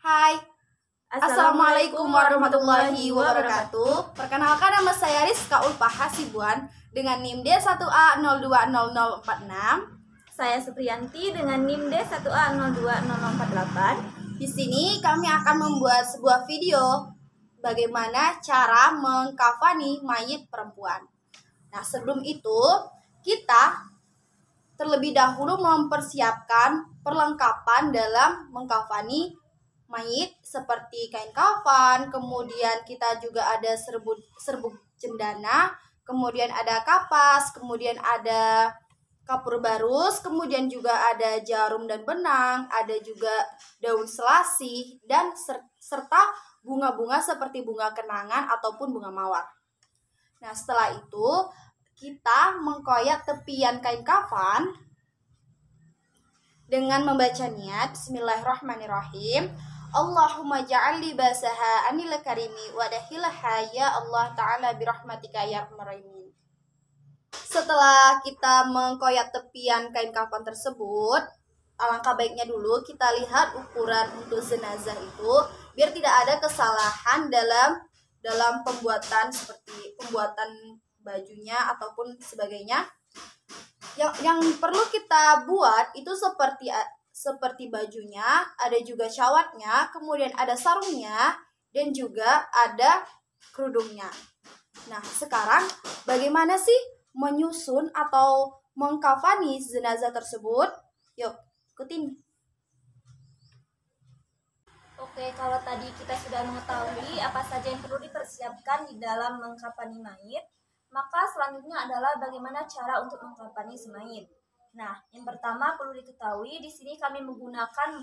Hai, Assalamualaikum warahmatullahi wabarakatuh. Perkenalkan, nama saya Rizka Ulfa Hasibuan dengan NIM D1A020046. Saya Supriyanti dengan NIM D1A020048. Di sini kami akan membuat sebuah video bagaimana cara mengkafani mayit perempuan. Nah, sebelum itu kita terlebih dahulu mempersiapkan perlengkapan dalam mengkafani mayit seperti kain kafan, kemudian kita juga ada serbuk cendana, kemudian ada kapas, kemudian ada kapur barus, kemudian juga ada jarum dan benang, ada juga daun selasih, dan serta bunga-bunga seperti bunga kenangan ataupun bunga mawar. Nah, setelah itu kita mengkoyak tepian kain kafan dengan membaca niat Bismillahirrahmanirrahim. Allahumma ja'al libasaha anil karimi wa dahilaha ya Allah ta'ala birahmatika ya arhamar rahimin. Setelah kita mengkoyak tepian kain kafan tersebut, alangkah baiknya dulu kita lihat ukuran untuk jenazah itu biar tidak ada kesalahan dalam pembuatan seperti pembuatan bajunya ataupun sebagainya. Yang perlu kita buat itu seperti bajunya, ada juga syawatnya, kemudian ada sarungnya, dan juga ada kerudungnya. Nah, sekarang bagaimana sih menyusun atau mengkafani jenazah tersebut? Yuk, ikutin. Oke, kalau tadi kita sudah mengetahui apa saja yang perlu dipersiapkan di dalam mengkafani mayit, maka selanjutnya adalah bagaimana cara untuk mengkafani mayit. Nah, yang pertama perlu diketahui di sini kami menggunakan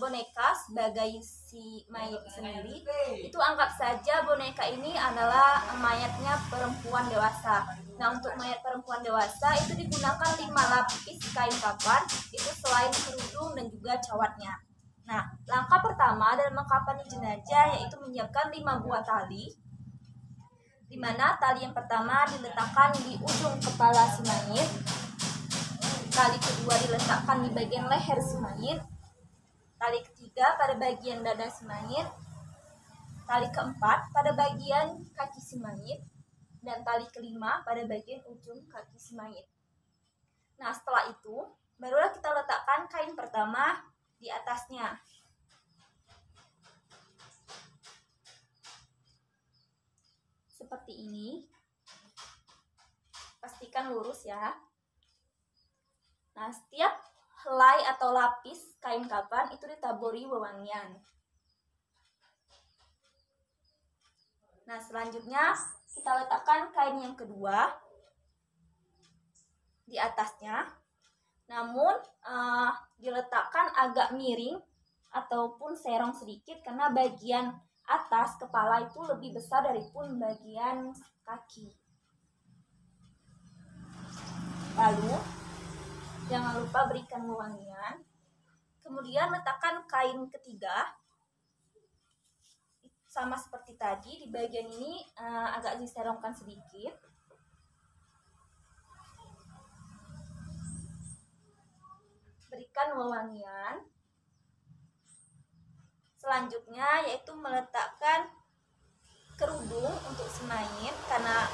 boneka sebagai si mayit sendiri. Itu anggap saja boneka ini adalah mayatnya perempuan dewasa. Nah, untuk mayat perempuan dewasa itu digunakan 5 lapis kain kafan, itu selain kerudung dan juga cawatnya. Nah, langkah pertama dalam mengkafani jenazah yaitu menyiapkan 5 buah tali, di mana tali yang pertama diletakkan di ujung kepala si mayit, tali kedua diletakkan di bagian leher si mayit, tali ketiga pada bagian dada si mayit, tali keempat pada bagian kaki si mayit, dan tali kelima pada bagian ujung kaki si mayit. Nah, setelah itu barulah kita letakkan kain pertama di atasnya. Seperti ini. Pastikan lurus ya. Nah, setiap helai atau lapis kain kafan itu ditaburi wewangian. Nah, selanjutnya kita letakkan kain yang kedua di atasnya. Namun diletakkan agak miring ataupun serong sedikit karena bagian atas kepala itu lebih besar daripun bagian kaki. Lalu jangan lupa berikan wewangian. Kemudian letakkan kain ketiga sama seperti tadi, di bagian ini agak diserongkan sedikit. Berikan wewangian. Selanjutnya yaitu meletakkan kerudung untuk si mayit, karena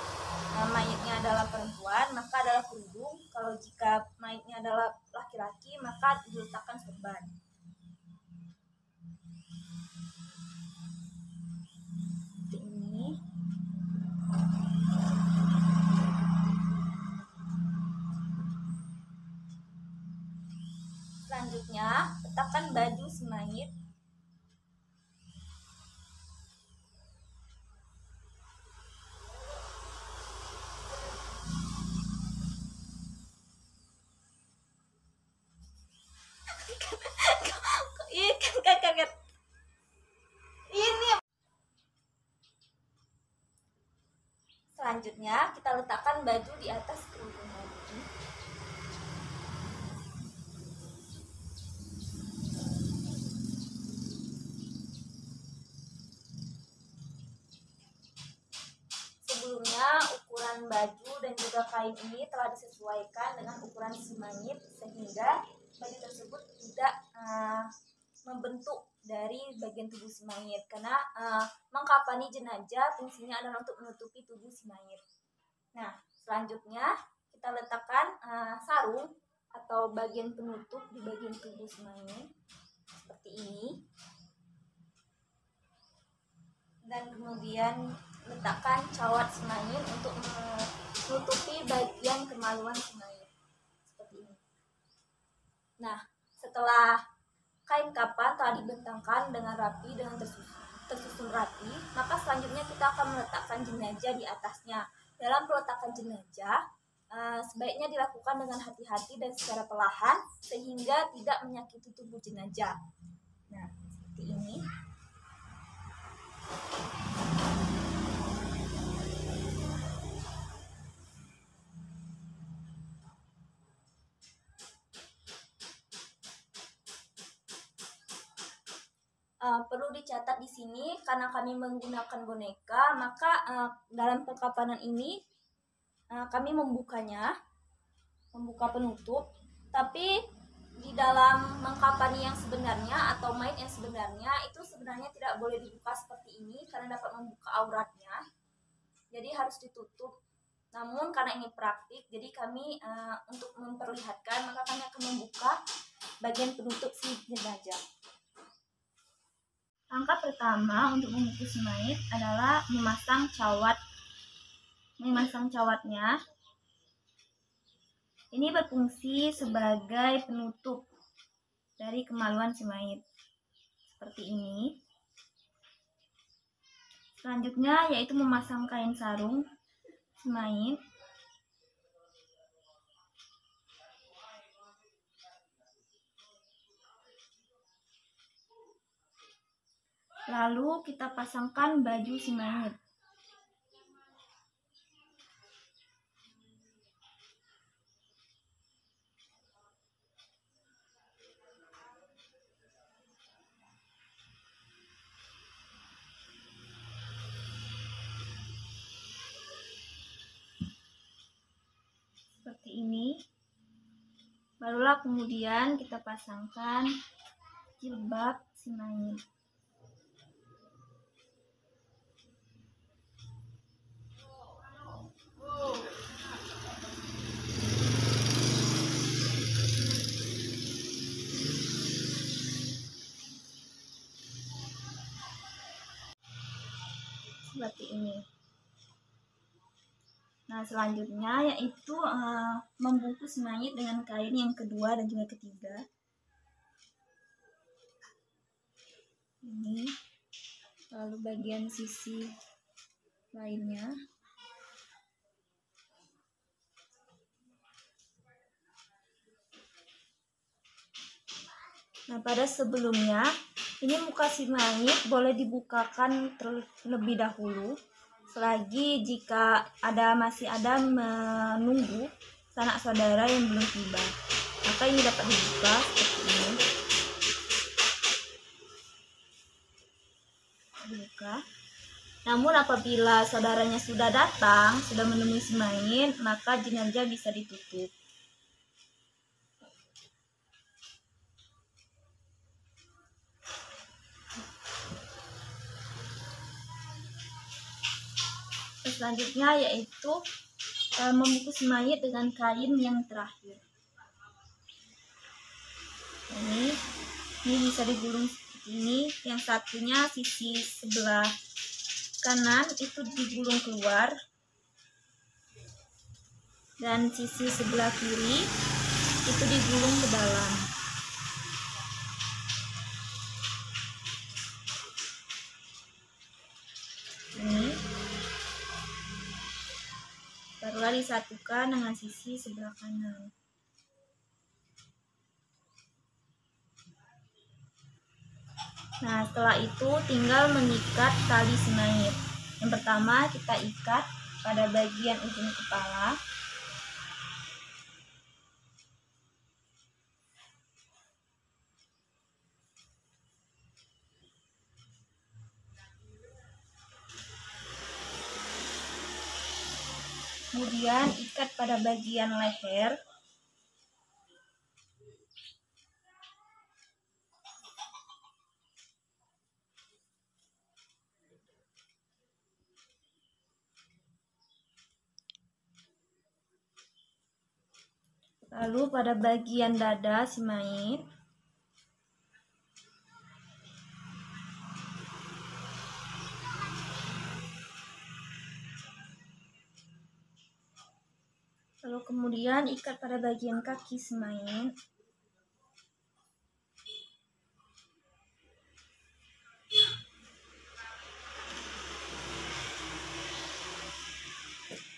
mayitnya adalah perempuan maka adalah kerudung. Kalau jika mayitnya adalah laki-laki maka diletakkan sorban. Ini selanjutnya letakkan baju si mayit. Selanjutnya kita letakkan baju di atas kerudung lagi. Sebelumnya ukuran baju dan juga kain ini telah disesuaikan dengan ukuran si mayit sehingga baju tersebut tidak membentuk dari bagian tubuh si mayit, karena mengkafani jenazah fungsinya adalah untuk menutupi tubuh si mayit. Nah, selanjutnya kita letakkan sarung atau bagian penutup di bagian tubuh si mayit seperti ini, dan kemudian letakkan cawat si mayit untuk menutupi bagian kemaluan si mayit seperti ini. Nah, setelah kain kafan telah dibentangkan dengan rapi, dengan tersusun rapi, maka selanjutnya kita akan meletakkan jenazah di atasnya. Dalam peletakan jenazah, sebaiknya dilakukan dengan hati-hati dan secara perlahan sehingga tidak menyakiti tubuh jenazah. Nah, seperti ini. Perlu dicatat di sini, karena kami menggunakan boneka, maka dalam pengkafanan ini kami membuka penutup, tapi di dalam mengkafani yang sebenarnya atau mayit yang sebenarnya itu sebenarnya tidak boleh dibuka seperti ini karena dapat membuka auratnya, jadi harus ditutup. Namun karena ini praktik, jadi kami untuk memperlihatkan, maka kami akan membuka bagian penutup si jenazah. Langkah pertama untuk membungkus mayit adalah memasang cawatnya. Ini berfungsi sebagai penutup dari kemaluan si mayit seperti ini. Selanjutnya yaitu memasang kain sarung si mayit. Lalu kita pasangkan baju si mayit. Seperti ini. Barulah kemudian kita pasangkan jilbab si mayit. Seperti ini. Nah, selanjutnya yaitu membungkus mayit dengan kain yang kedua dan juga ketiga. Ini, lalu bagian sisi lainnya. Nah, pada sebelumnya, ini muka si mayit boleh dibukakan terlebih dahulu, selagi jika masih ada menunggu sanak saudara yang belum tiba, maka ini dapat dibuka seperti ini. Dibuka. Namun apabila saudaranya sudah datang, sudah menemui si mayit, maka jenazah bisa ditutup. Selanjutnya yaitu membungkus mayit dengan kain yang terakhir. Ini bisa digulung seperti ini. Yang satunya sisi sebelah kanan itu digulung keluar, dan sisi sebelah kiri itu digulung ke dalam. Ini barulah disatukan dengan sisi sebelah kanan. Nah, setelah itu tinggal mengikat tali si mayit. Yang pertama kita ikat pada bagian ujung kepala. Kemudian ikat pada bagian leher. Lalu pada bagian dada si mayit lalu kemudian ikat pada bagian kaki si mayit.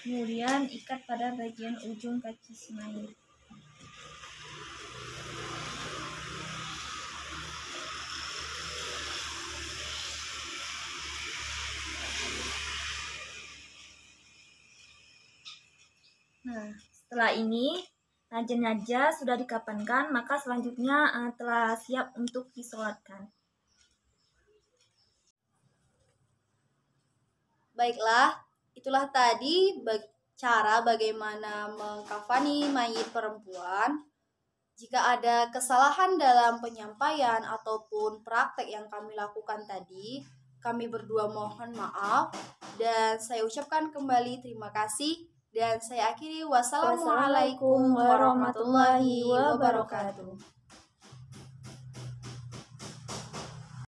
Kemudian ikat pada bagian ujung kaki si mayit. Nah, setelah ini jenazah sudah dikafankan, maka selanjutnya telah siap untuk disolatkan. Baiklah, itulah tadi cara bagaimana mengkafani mayit perempuan. Jika ada kesalahan dalam penyampaian ataupun praktek yang kami lakukan tadi, kami berdua mohon maaf dan saya ucapkan kembali terima kasih dan saya akhiri wassalamualaikum warahmatullahi wabarakatuh.